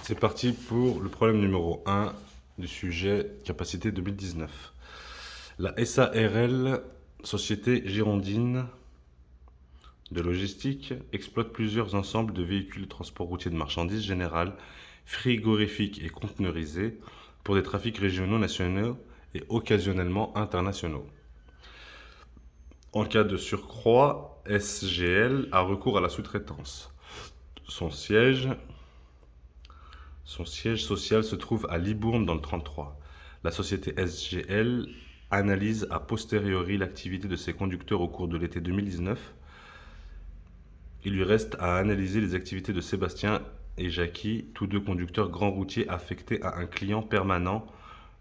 C'est parti pour le problème numéro 1 du sujet capacité 2019. La SARL, Société Girondine de logistique, exploite plusieurs ensembles de véhicules de transport routier de marchandises générales, frigorifiques et conteneurisés pour des trafics régionaux, nationaux et occasionnellement internationaux. En cas de surcroît, SGL a recours à la sous-traitance. Son siège social se trouve à Libourne dans le 33. La société SGL analyse a posteriori l'activité de ses conducteurs au cours de l'été 2019. Il lui reste à analyser les activités de Sébastien et Jackie, tous deux conducteurs grands routiers affectés à un client permanent,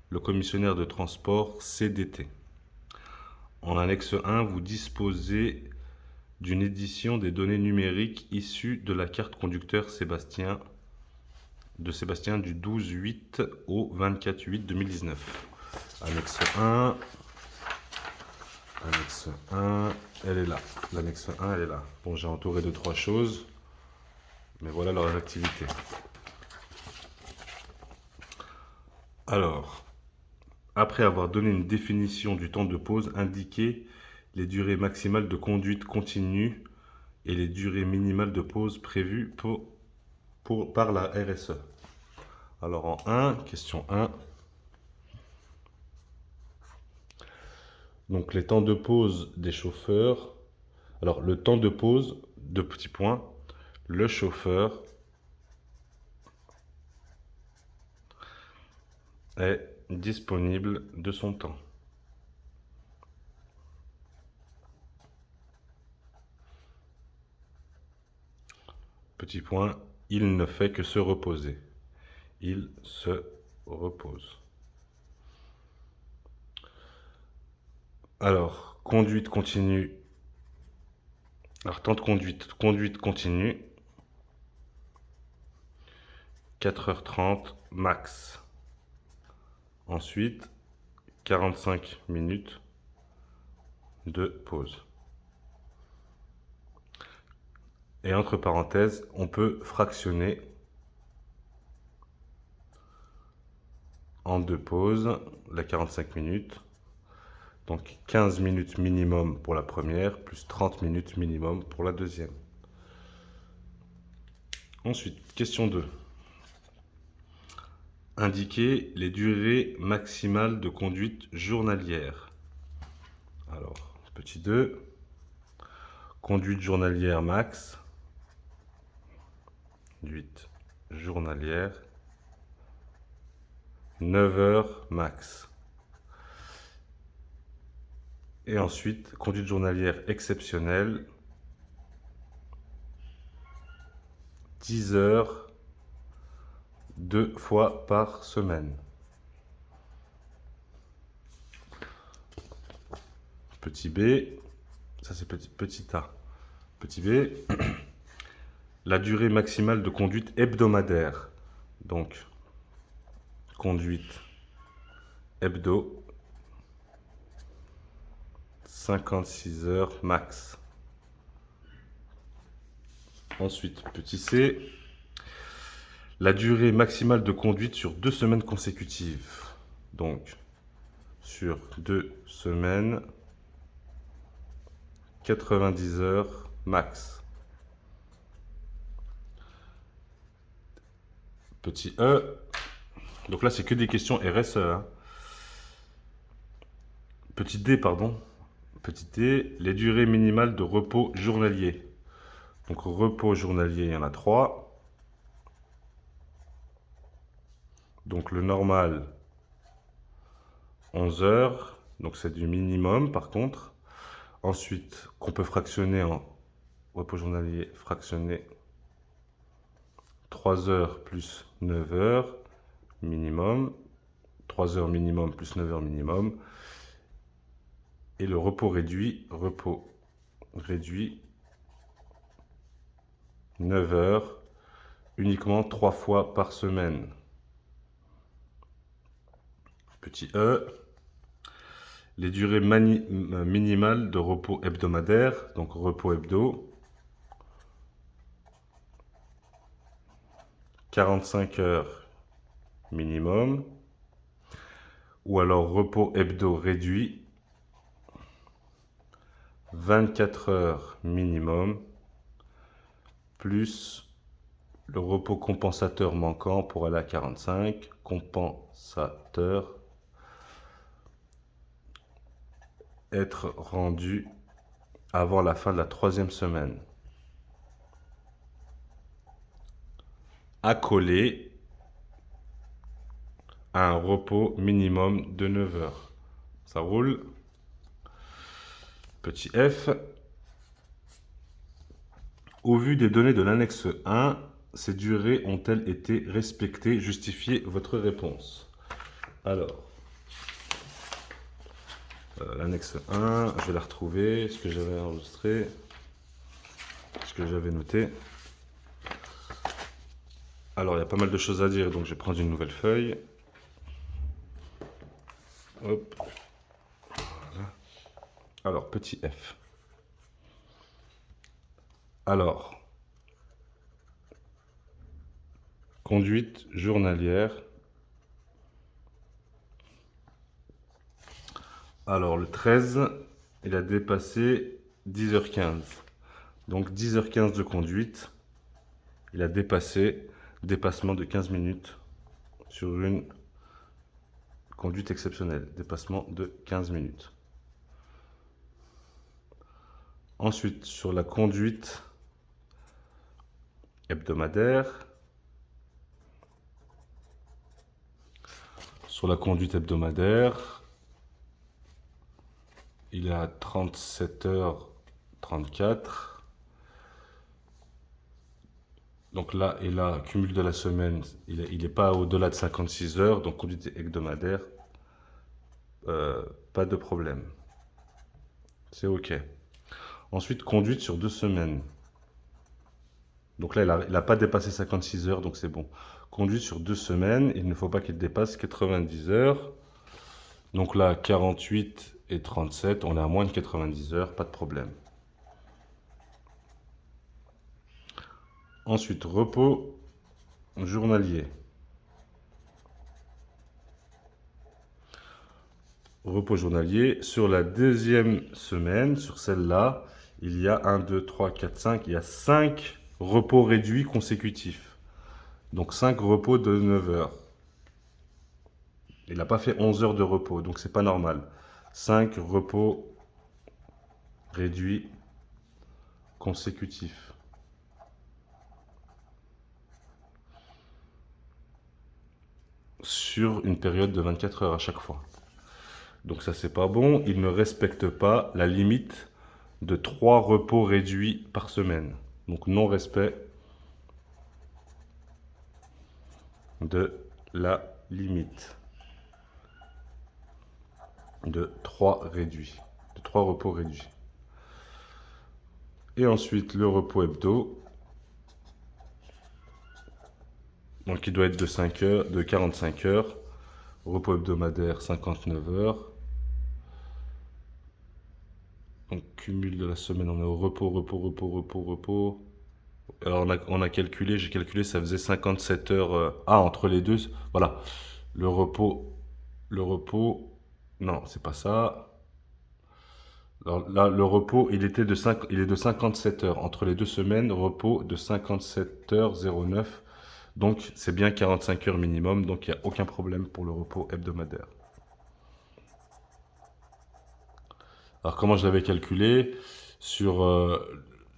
le commissionnaire de transport CDT. En annexe 1, vous disposez d'une édition des données numériques issues de la carte conducteur de Sébastien du 12-8 au 24-8-2019. Annexe 1. Annexe 1, elle est là. L'annexe 1, elle est là. Bon, j'ai entouré de 3 choses, mais voilà leur activité. Alors, après avoir donné une définition du temps de pause, indiquez les durées maximales de conduite continue et les durées minimales de pause prévues par la RSE. Alors en 1, question 1. Donc les temps de pause des chauffeurs. Alors le temps de pause, deux petits points. Le chauffeur est disponible de son temps. Petit point, il ne fait que se reposer. Il se repose. Alors, conduite continue. Alors, temps de conduite continue. 4h30 max. Ensuite, 45 minutes de pause. Et entre parenthèses, on peut fractionner en 2 pauses la 45 minutes. Donc 15 minutes minimum pour la première, plus 30 minutes minimum pour la deuxième. Ensuite, question 2. Indiquer les durées maximales de conduite journalière. Alors, petit 2. Conduite journalière max. Conduite journalière. 9 heures max. Et ensuite, conduite journalière exceptionnelle. 10 heures 2 fois par semaine. Petit b, ça c'est petit a. Petit b, la durée maximale de conduite hebdomadaire. Donc, conduite hebdo, 56 heures max. Ensuite, petit c, la durée maximale de conduite sur 2 semaines consécutives. Donc, sur 2 semaines, 90 heures max. Petit e, donc là c'est que des questions RSE. Hein. Petit d, pardon. Petit d, les durées minimales de repos journalier. Donc repos journalier, il y en a 3. Donc le normal, 11 heures. Donc c'est du minimum par contre. Ensuite, qu'on peut fractionner en repos journalier fractionné 3 heures plus 9 heures minimum. 3 heures minimum plus 9 heures minimum. Et le repos réduit 9 heures, uniquement 3 fois par semaine. Petit e, les durées minimales de repos hebdomadaire, donc repos hebdo, 45 heures minimum, ou alors repos hebdo réduit, 24 heures minimum, plus le repos compensateur manquant pour aller à 45, compensateur, être rendu avant la fin de la 3e semaine. Accolé à un repos minimum de 9 heures. Ça roule. Petit f. Au vu des données de l'annexe 1, ces durées ont-elles été respectées? Justifiez votre réponse. Alors, l'annexe 1, je vais la retrouver, ce que j'avais enregistré, ce que j'avais noté. Alors, il y a pas mal de choses à dire, donc je vais prendre une nouvelle feuille. Hop. Voilà. Alors, petit f. Alors, conduite journalière. Alors, le 13, il a dépassé 10h15. Donc, 10h15 de conduite. Il a dépassement de 15 minutes sur une conduite exceptionnelle. Dépassement de 15 minutes. Ensuite, sur la conduite hebdomadaire. Sur la conduite hebdomadaire, il est à 37h34. Donc là et là, cumul de la semaine, il n'est pas au-delà de 56 heures. Donc conduite hebdomadaire, pas de problème. C'est OK. Ensuite, conduite sur 2 semaines. Donc là, il n'a pas dépassé 56 heures, donc c'est bon. Conduite sur 2 semaines, il ne faut pas qu'il dépasse 90 heures. Donc là, 48 et 37, on est à moins de 90 heures, pas de problème. Ensuite, repos journalier. Repos journalier. Sur la 2e semaine, sur celle-là, il y a 1, 2, 3, 4, 5. Il y a 5 repos réduits consécutifs. Donc 5 repos de 9 heures. Il n'a pas fait 11 heures de repos, donc c'est pas normal. 5 repos réduits consécutifs. Sur une période de 24 heures à chaque fois. Donc ça, c'est pas bon. Il ne respecte pas la limite de 3 repos réduits par semaine. Donc non-respect de la limite de 3 réduits, de 3 repos réduits. Et ensuite, le repos hebdo. Donc il doit être de 5 heures, de 45 heures. Repos hebdomadaire, 59 heures. Donc cumul de la semaine, on est au repos, repos. Alors on a calculé, j'ai calculé, ça faisait 57 heures. Entre les deux, voilà. Le repos, non, c'est pas ça. Alors là, le repos, il est de 57 heures. Entre les 2 semaines, repos de 57 heures 09. Donc c'est bien 45 heures minimum, donc il n'y a aucun problème pour le repos hebdomadaire. Alors comment je l'avais calculé? Sur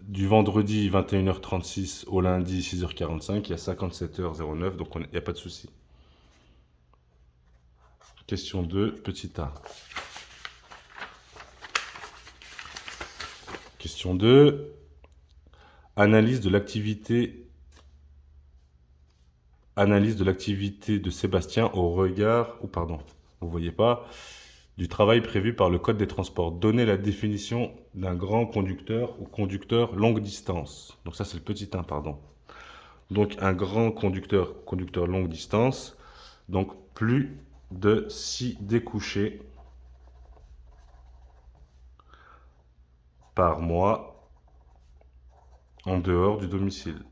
du vendredi 21h36 au lundi 6h45, il y a 57h09, donc il n'y a pas de souci. Question 2, petit a. Question 2, analyse de l'activité de Sébastien au regard, vous voyez pas, du travail prévu par le Code des transports. Donnez la définition d'un grand conducteur ou conducteur longue distance. Donc ça, c'est le petit 1, pardon. Donc un grand conducteur longue distance, donc plus de 6 découchés par mois en dehors du domicile.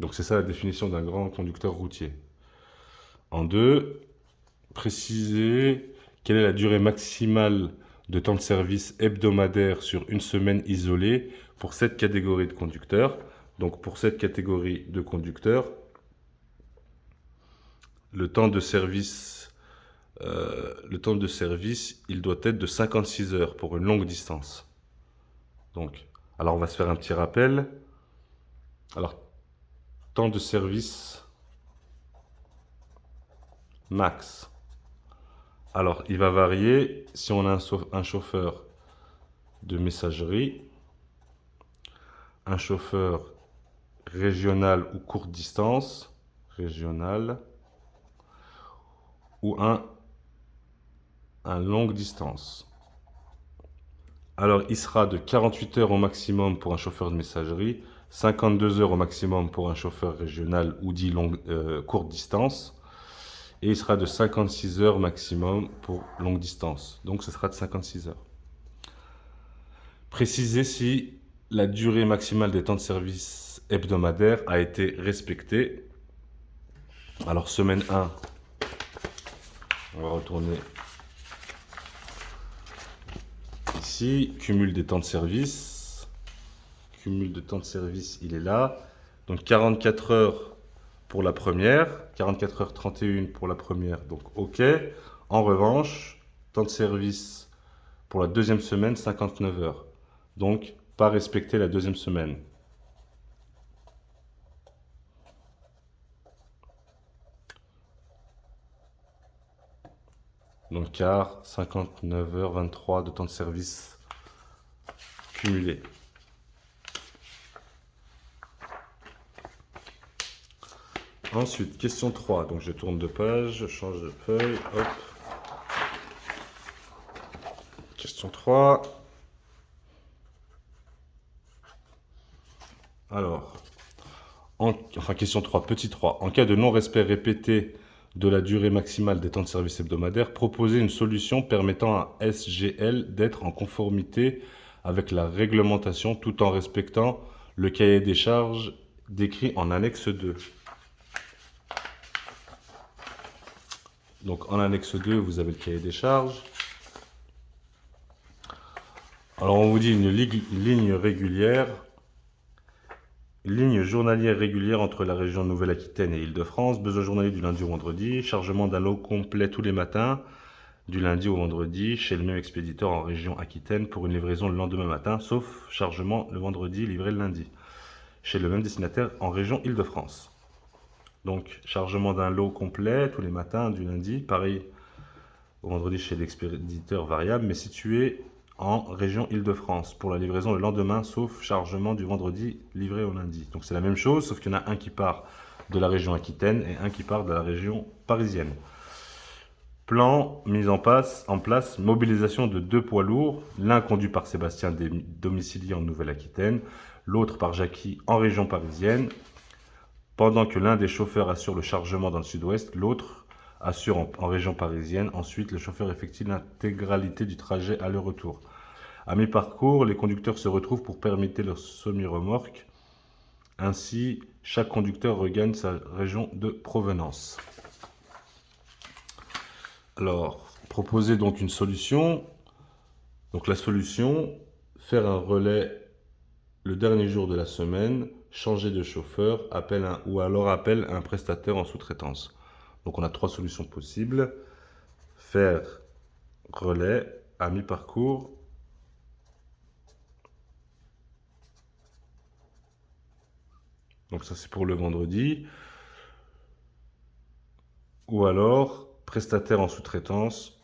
Donc c'est ça la définition d'un grand conducteur routier. En 2, préciser quelle est la durée maximale de temps de service hebdomadaire sur une semaine isolée pour cette catégorie de conducteurs. Donc pour cette catégorie de conducteurs, le temps de service, il doit être de 56 heures pour une longue distance. Donc, alors on va se faire un petit rappel. Alors, temps de service max. Alors, il va varier si on a un chauffeur de messagerie, un chauffeur régional ou courte distance, régional, ou un longue distance. Alors, il sera de 48 heures au maximum pour un chauffeur de messagerie, 52 heures au maximum pour un chauffeur régional ou dit courte distance, et il sera de 56 heures maximum pour longue distance. Donc, ce sera de 56 heures. Préciser si la durée maximale des temps de service hebdomadaires a été respectée. Alors, semaine 1, on va retourner ici, cumul des temps de service. Cumul de temps de service, il est là. Donc 44 heures pour la première, 44 heures 31 pour la première, donc OK. En revanche, temps de service pour la deuxième semaine, 59 heures. Donc, pas respecter la deuxième semaine. Donc, quart, 59 heures 23 de temps de service cumulé. Ensuite, question 3. Donc, je tourne de page, je change de feuille, hop. Question 3. Alors, question 3, petit 3. En cas de non-respect répété de la durée maximale des temps de service hebdomadaires, proposez une solution permettant à SGL d'être en conformité avec la réglementation tout en respectant le cahier des charges décrit en annexe 2. Donc en annexe 2, vous avez le cahier des charges. Alors on vous dit une ligne régulière, ligne journalière régulière entre la région Nouvelle-Aquitaine et Île-de-France, besoin journalier du lundi au vendredi, chargement d'un lot complet tous les matins, du lundi au vendredi, chez le même expéditeur en région Aquitaine pour une livraison le lendemain matin, sauf chargement le vendredi, livré le lundi, chez le même destinataire en région Île-de-France. Donc, chargement d'un lot complet tous les matins du lundi, pareil au vendredi chez l'expéditeur variable, mais situé en région Île-de-France pour la livraison le lendemain, sauf chargement du vendredi livré au lundi. Donc c'est la même chose, sauf qu'il y en a un qui part de la région Aquitaine et un qui part de la région parisienne. Plan mis en place, mobilisation de 2 poids lourds, l'un conduit par Sébastien domicilié en Nouvelle-Aquitaine, l'autre par Jackie en région parisienne. Pendant que l'un des chauffeurs assure le chargement dans le sud-ouest, l'autre assure en région parisienne. Ensuite, le chauffeur effectue l'intégralité du trajet aller-retour. À mi-parcours, les conducteurs se retrouvent pour permuter leur semi-remorque. Ainsi, chaque conducteur regagne sa région de provenance. Alors, proposer donc une solution. Donc la solution, faire un relais le dernier jour de la semaine, changer de chauffeur, appelle un prestataire en sous-traitance. Donc on a 3 solutions possibles. Faire relais à mi-parcours, donc ça c'est pour le vendredi, ou alors prestataire en sous-traitance.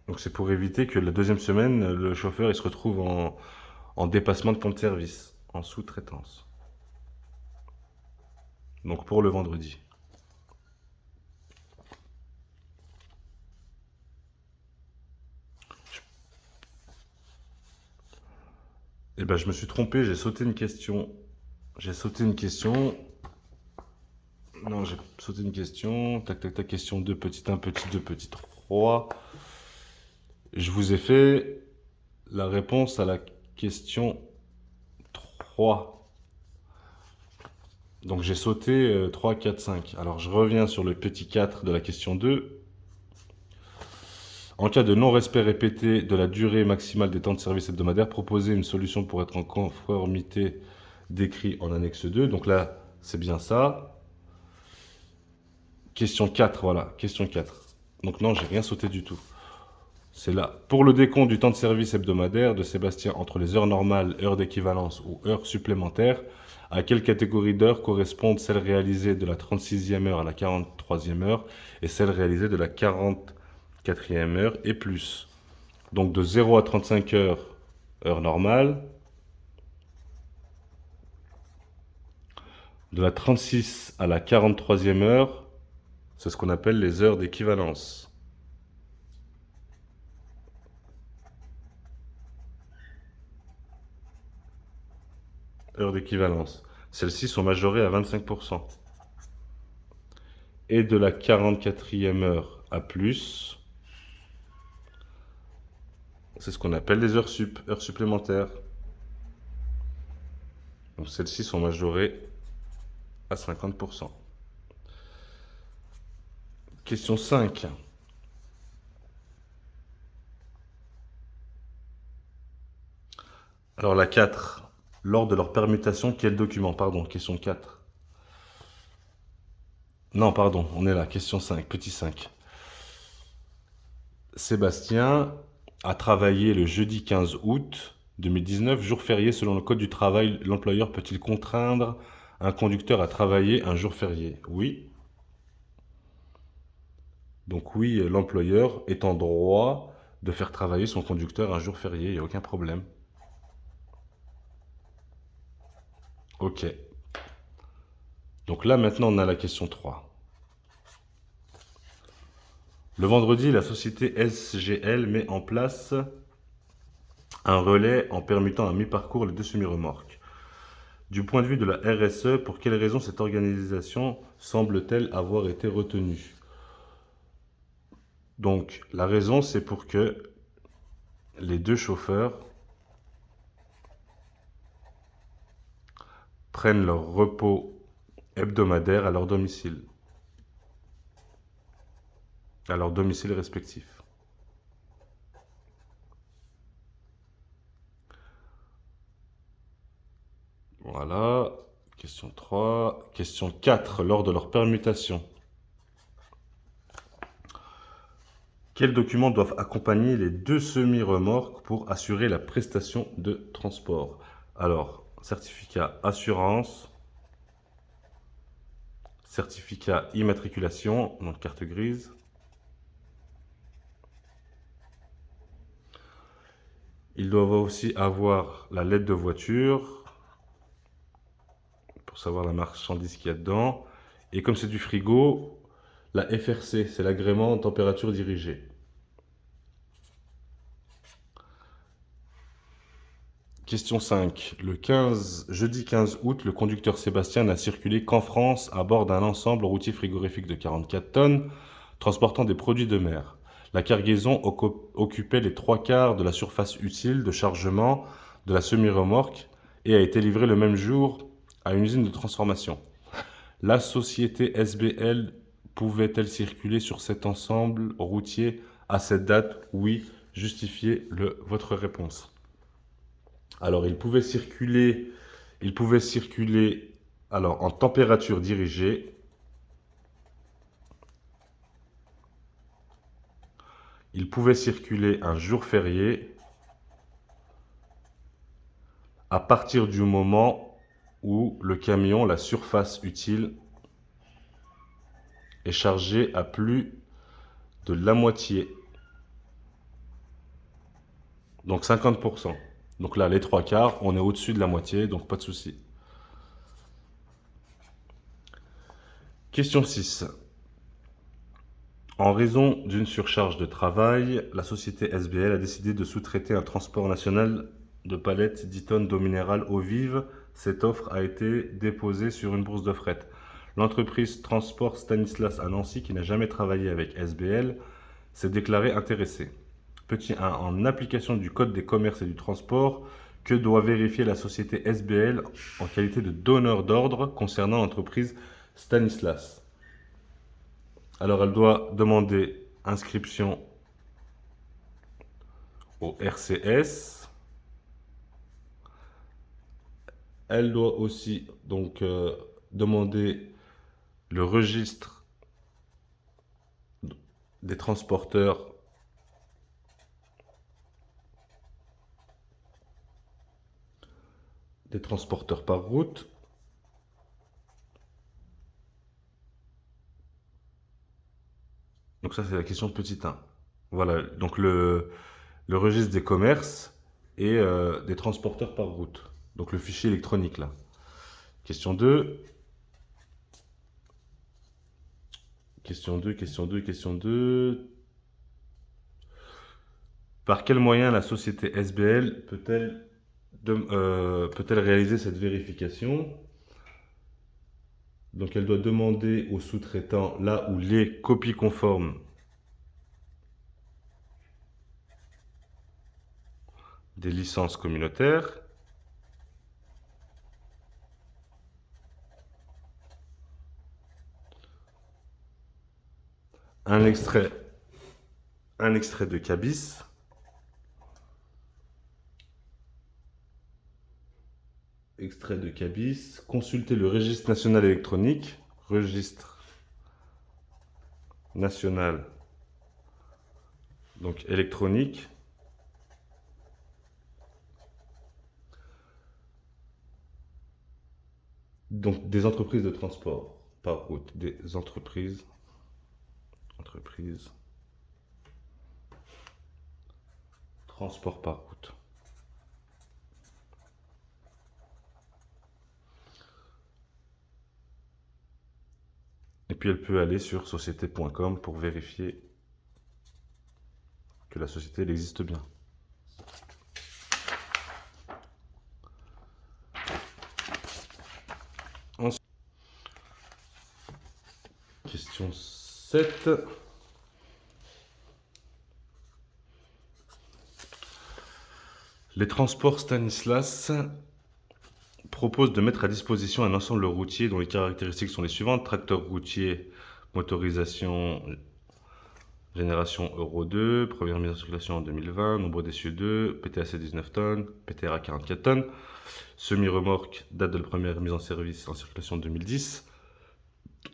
Donc c'est pour éviter que la deuxième semaine, le chauffeur il se retrouve en dépassement de point de service, en sous-traitance. Donc pour le vendredi. Eh ben je me suis trompé, j'ai sauté une question. Non, j'ai sauté une question. Tac, tac, tac, question 2, petit 1, petit 2, petit 3. Je vous ai fait la réponse à la question 3. Donc j'ai sauté 3, 4, 5. Alors je reviens sur le petit 4 de la question 2. En cas de non-respect répété de la durée maximale des temps de service hebdomadaires, proposez une solution pour être en conformité décrit en annexe 2. Donc là, c'est bien ça. Question 4, voilà, question 4. Donc non, j'ai rien sauté du tout. C'est là. Pour le décompte du temps de service hebdomadaire de Sébastien entre les heures normales, heures d'équivalence ou heures supplémentaires, à quelle catégorie d'heures correspondent celles réalisées de la 36e heure à la 43e heure et celles réalisées de la 44e heure et plus. Donc de 0 à 35 heures, heure normale. De la 36 à la 43e heure, c'est ce qu'on appelle les heures d'équivalence. Heures d'équivalence. Celles-ci sont majorées à 25%. Et de la 44e heure à plus, c'est ce qu'on appelle les heures heures supplémentaires. Donc celles-ci sont majorées à 50%. Question 5. Alors la 4. Lors de leur permutation, quel document? Pardon, question 4. Non, pardon, on est là, question 5, petit 5. Sébastien a travaillé le jeudi 15 août 2019, jour férié selon le Code du travail. L'employeur peut-il contraindre un conducteur à travailler un jour férié? Oui. Donc oui, l'employeur est en droit de faire travailler son conducteur un jour férié, il n'y a aucun problème. Ok. Donc là, maintenant, on a la question 3. Le vendredi, la société SGL met en place un relais en permutant à mi-parcours les deux semi-remorques. Du point de vue de la RSE, pour quelle raison cette organisation semble-t-elle avoir été retenue? Donc, la raison, c'est pour que les deux chauffeurs prennent leur repos hebdomadaire à leur domicile respectif. Voilà, question 3. Question 4, lors de leur permutation. Quels documents doivent accompagner les deux semi-remorques pour assurer la prestation de transport? Alors, certificat assurance, certificat immatriculation, donc carte grise. Ils doivent aussi avoir la lettre de voiture pour savoir la marchandise qu'il y a dedans. Et comme c'est du frigo, la FRC, c'est l'agrément en température dirigée. Question 5. Jeudi 15 août, le conducteur Sébastien n'a circulé qu'en France à bord d'un ensemble routier frigorifique de 44 tonnes, transportant des produits de mer. La cargaison occupait les 3/4 de la surface utile de chargement de la semi-remorque et a été livrée le même jour à une usine de transformation. La société SBL pouvait-elle circuler sur cet ensemble routier à cette date? Oui. Justifiez votre réponse. Alors, il pouvait circuler alors, en température dirigée. Il pouvait circuler un jour férié à partir du moment où le camion, la surface utile, est chargé à plus de la moitié. Donc 50%. Donc là, les 3/4, on est au-dessus de la moitié, donc pas de souci. Question 6. En raison d'une surcharge de travail, la société SBL a décidé de sous-traiter un transport national de palettes 10 tonnes d'eau minérale eau vive. Cette offre a été déposée sur une bourse de fret. L'entreprise Transport Stanislas à Nancy, qui n'a jamais travaillé avec SBL, s'est déclarée intéressée. Petit 1. En application du Code des commerces et du transport, Que doit vérifier la société SBL en qualité de donneur d'ordre concernant l'entreprise Stanislas? Alors, elle doit demander inscription au RCS. Elle doit aussi donc demander le registre des transporteurs par route. Donc ça, c'est la question de petit 1. Voilà, donc le registre des commerces et des transporteurs par route. Donc le fichier électronique là. Question 2. Question 2, question 2, question 2. Par quel moyen la société SBL peut-elle réaliser cette vérification? Donc elle doit demander au sous-traitant là où les copies conformes des licences communautaires. Un extrait de cabis. Extrait de cabis. Consulter le registre national électronique. Registre national donc électronique. Donc des entreprises de transport par route. Des entreprises. Transport par route. Et puis elle peut aller sur société.com pour vérifier que la société elle existe bien. Ensuite, question 7. Les transports Stanislas proposent de mettre à disposition un ensemble routier dont les caractéristiques sont les suivantes. Tracteur routier, motorisation, génération Euro 2, première mise en circulation en 2020, nombre d'essieux 2, PTAC 19 tonnes, PTRA 44 tonnes, semi-remorque, date de la première mise en service en circulation 2010,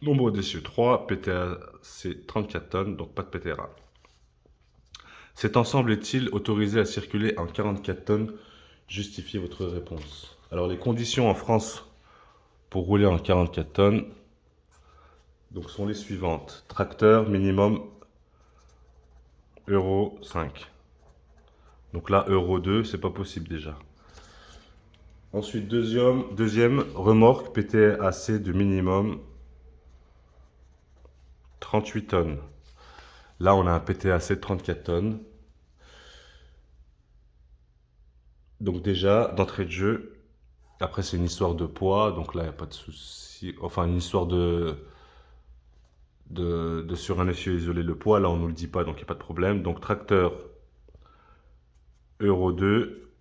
nombre d'essieux 3, PTAC 34 tonnes, donc pas de PTRA. Cet ensemble est-il autorisé à circuler en 44 tonnes? Justifiez votre réponse. Alors les conditions en France pour rouler en 44 tonnes donc, sont les suivantes. Tracteur minimum Euro 5. Donc là, Euro 2, c'est pas possible déjà. Ensuite, deuxième remorque PTAC de minimum 38 tonnes. Là, on a un PTAC de 34 tonnes. Donc déjà, d'entrée de jeu, après c'est une histoire de poids, donc là, il n'y a pas de souci. Enfin, une histoire de sur un essieu isolé le poids, là on nous le dit pas, donc il n'y a pas de problème. Donc tracteur Euro 2,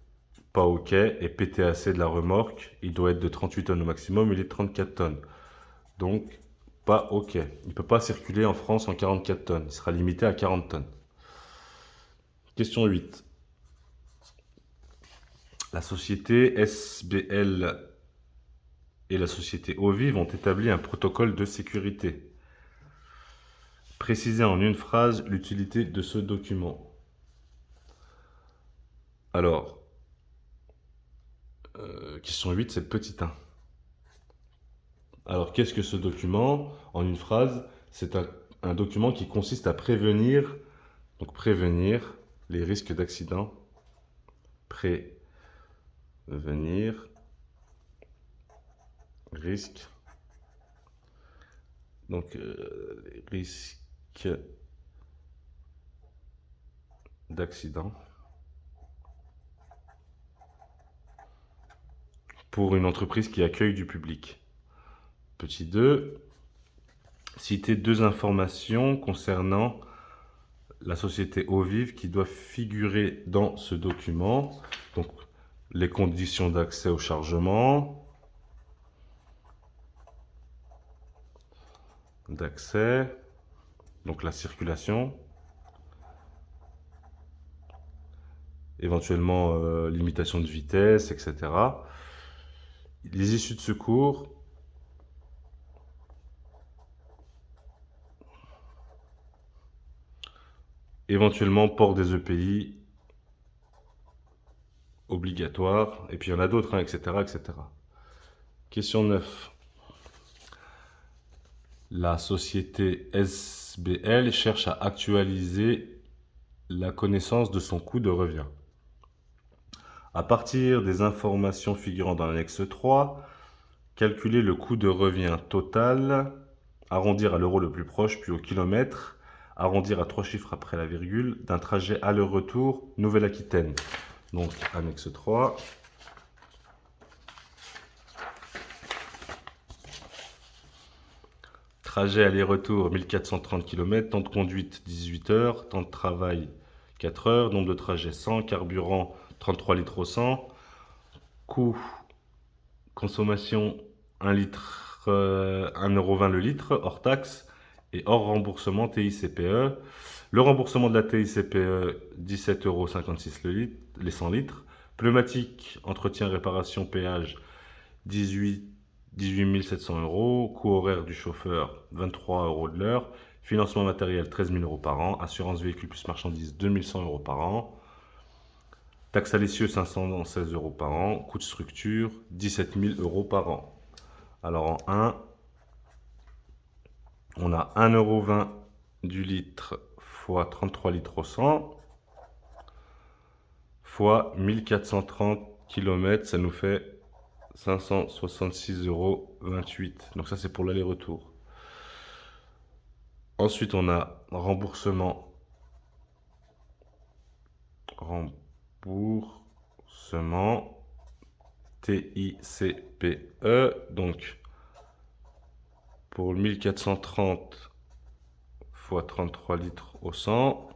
pas OK, et PTAC de la remorque, il doit être de 38 tonnes au maximum, il est de 34 tonnes. Donc pas OK. Il ne peut pas circuler en France en 44 tonnes, il sera limité à 40 tonnes. Question 8. La société SBL et la société Ovive ont établi un protocole de sécurité. Précisez en une phrase l'utilité de ce document. Alors, question 8, c'est le petit 1. Alors, qu'est-ce que ce document? En une phrase, c'est un document qui consiste à prévenir les risques d'accident. Prévenir risques. Donc, risques d'accident pour une entreprise qui accueille du public. Petit 2, citer 2 informations concernant la société Ovive qui doivent figurer dans ce document. Donc, les conditions d'accès au chargement, d'accès, donc la circulation, éventuellement limitation de vitesse, etc. Les issues de secours, éventuellement port des EPI obligatoire, et puis il y en a d'autres, hein, etc., etc. Question 9. La société SBL cherche à actualiser la connaissance de son coût de revient. À partir des informations figurant dans l'annexe 3, calculer le coût de revient total, arrondir à l'euro le plus proche, puis au kilomètre, arrondir à 3 chiffres après la virgule, d'un trajet aller-retour Nouvelle-Aquitaine. Donc, annexe 3. Trajet aller-retour 1430 km, temps de conduite 18 heures, temps de travail 4 heures, nombre de trajets 100, carburant 33 litres au 100, coût consommation 1 litre, 1,20 € le litre, hors taxe et hors remboursement TICPE. Le remboursement de la TICPE 17,56 € le litre, les 100 litres. Pneumatique, entretien, réparation, péage 18 700 €, coût horaire du chauffeur 23 € de l'heure, financement matériel 13 000 € par an, assurance véhicule plus marchandises 2 100 € par an, taxe à l'essieu 516 € par an, coût de structure 17 000 € par an. Alors en 1, on a 1,20 € du litre fois 33 litres au 100 fois 1430 km, ça nous fait 566,28 €. Donc ça, c'est pour l'aller-retour. Ensuite, on a remboursement. TICPE. Donc, pour 1430 fois 33 litres au 100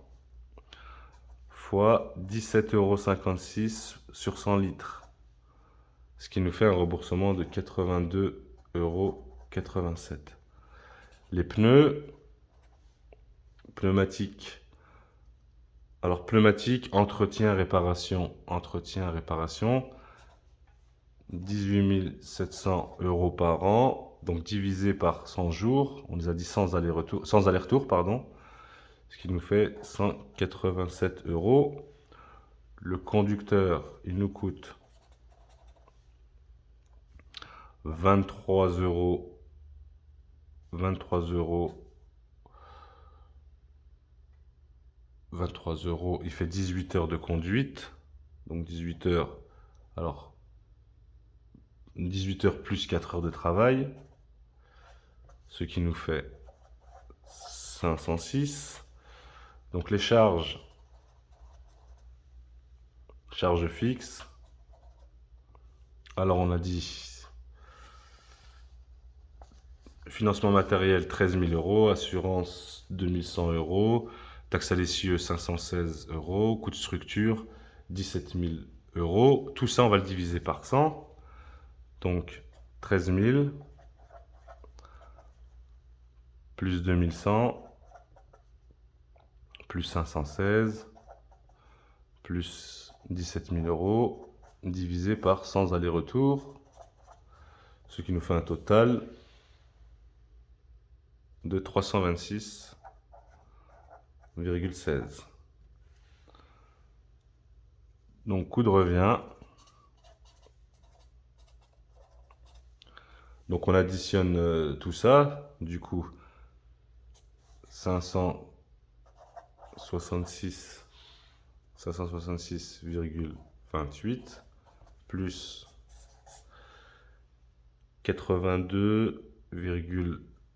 fois 17,56 € sur 100 litres. Ce qui nous fait un remboursement de 82,87 €. Les pneus, pneumatiques. Alors, pneumatique, entretien, réparation, 18 700 € par an, donc divisé par 100 jours, on les a dit sans aller-retour, pardon, ce qui nous fait 187 €. Le conducteur, il nous coûte 23 €, 23 €, il fait 18 heures de conduite, donc 18 heures, alors 18 heures plus 4 heures de travail, ce qui nous fait 506. Donc les charges fixes, alors on a dit financement matériel 13 000 €, assurance 2100 €, taxe à l'essieu 516 €, coût de structure 17 000 €. Tout ça, on va le diviser par 100. Donc 13 000 plus 2100 plus 516 plus 17 000 € divisé par 100 allers-retours, ce qui nous fait un total de 326,16. Donc coût de revient. Donc on additionne tout ça, du coup 566,28 plus 82,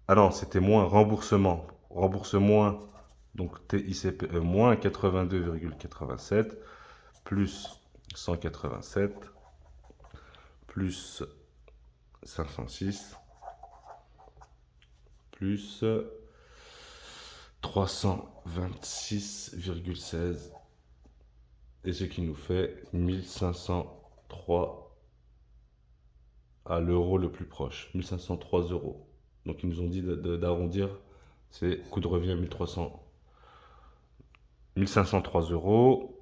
ah non, c'était moins remboursement. Moins, donc TICPE moins 82,87 plus 187 plus 506 plus 326,16 et ce qui nous fait 1533,28 3 à l'euro le plus proche, 1503 euros. Donc ils nous ont dit d'arrondir, c'est coût de revient 1503 euros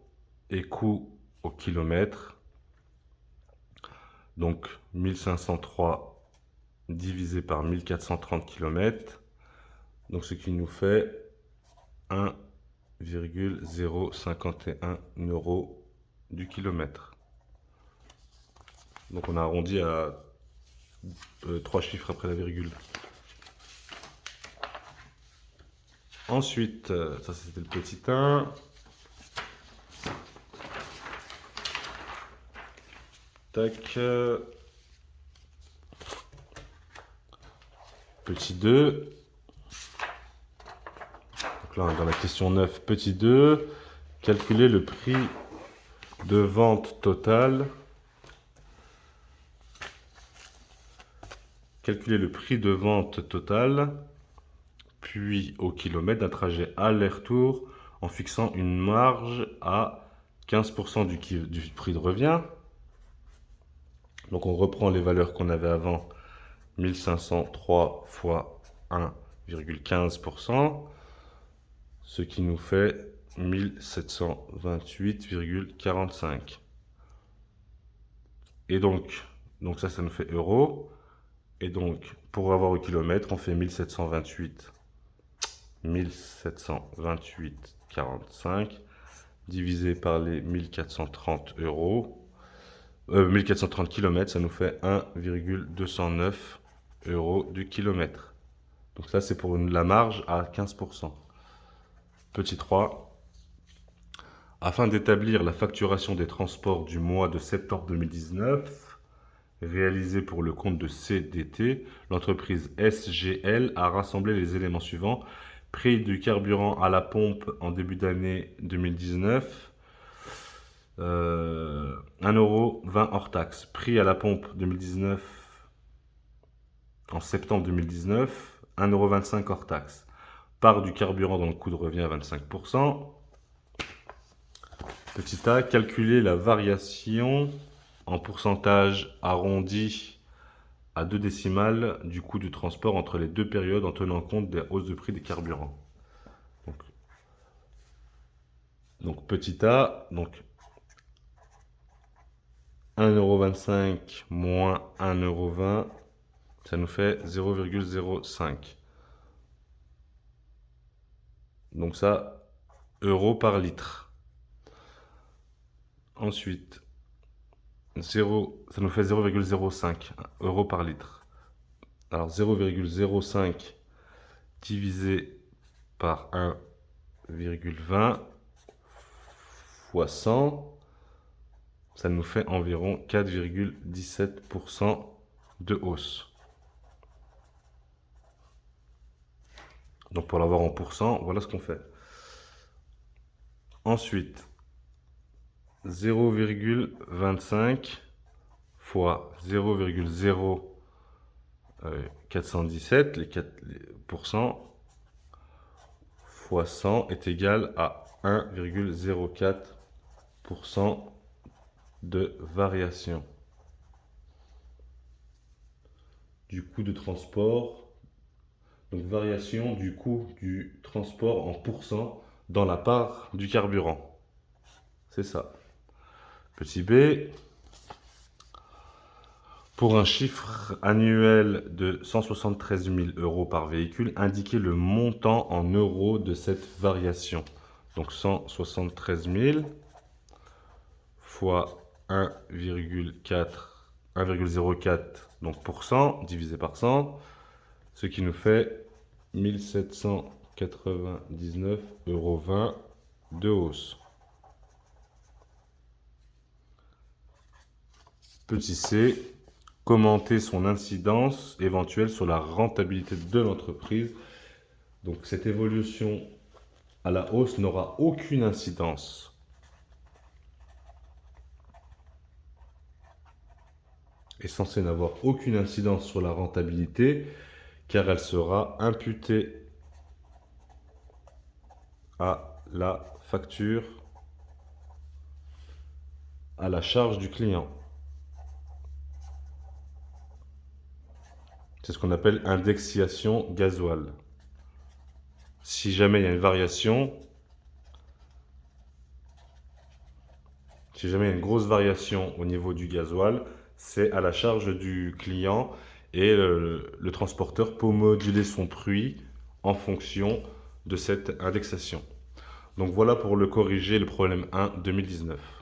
et coût au kilomètre. Donc 1503 divisé par 1430 km. Donc ce qui nous fait 1,051 euros du kilomètre. Donc on a arrondi à 3 chiffres après la virgule. Ensuite, ça c'était le petit 1. Tac. Petit 2. Donc là, on est dans la question 9. Petit 2. Calculer le prix de vente total. Calculer le prix de vente total, puis au kilomètre d'un trajet aller-retour en fixant une marge à 15% du prix de revient. Donc on reprend les valeurs qu'on avait avant, 1503 fois 1,15%, ce qui nous fait 1728,45. Et donc ça nous fait euros. Et donc, pour avoir au kilomètre, on fait 1728,45 divisé par les 1430 euros. 1430 km, ça nous fait 1,209 euros du kilomètre. Donc ça, c'est pour la marge à 15%. Petit 3. Afin d'établir la facturation des transports du mois de septembre 2019, réalisé pour le compte de CDT, l'entreprise SGL a rassemblé les éléments suivants. Prix du carburant à la pompe en début d'année 2019, 1,20 € hors taxe. Prix à la pompe 2019, en septembre 2019, 1,25 € hors taxe. Part du carburant dans le coût de revient 25%. Petit a, calculer la variation en pourcentage arrondi à 2 décimales du coût du transport entre les deux périodes en tenant compte des hausses de prix des carburants. Donc petit a, donc 1,25 € moins 1,20 €, ça nous fait 0,05. Donc ça, euros par litre. Ensuite, ça nous fait 0,05 euros par litre. Alors 0,05 divisé par 1,20 fois 100, ça nous fait environ 4,17% de hausse. Donc pour l'avoir en pourcent, voilà ce qu'on fait. Ensuite, 0,25 fois 0,0417, les 4%, fois 100 est égal à 1,04% de variation du coût de transport. Donc variation du coût du transport en pourcent dans la part du carburant. C'est ça. Petit b. Pour un chiffre annuel de 173 000 € par véhicule, indiquez le montant en euros de cette variation. Donc 173 000 fois 1,04 donc pourcent divisé par 100, ce qui nous fait 1799,20 € de hausse. Petit c, commenter son incidence éventuelle sur la rentabilité de l'entreprise. Donc cette évolution à la hausse n'aura aucune incidence est censée n'avoir aucune incidence sur la rentabilité car elle sera imputée à la facture, à la charge du client. C'est ce qu'on appelle indexation gasoil. Si jamais il y a une variation, si jamais il y a une grosse variation au niveau du gasoil, c'est à la charge du client et le transporteur peut moduler son prix en fonction de cette indexation. Donc voilà pour le corriger, le problème 1 2019.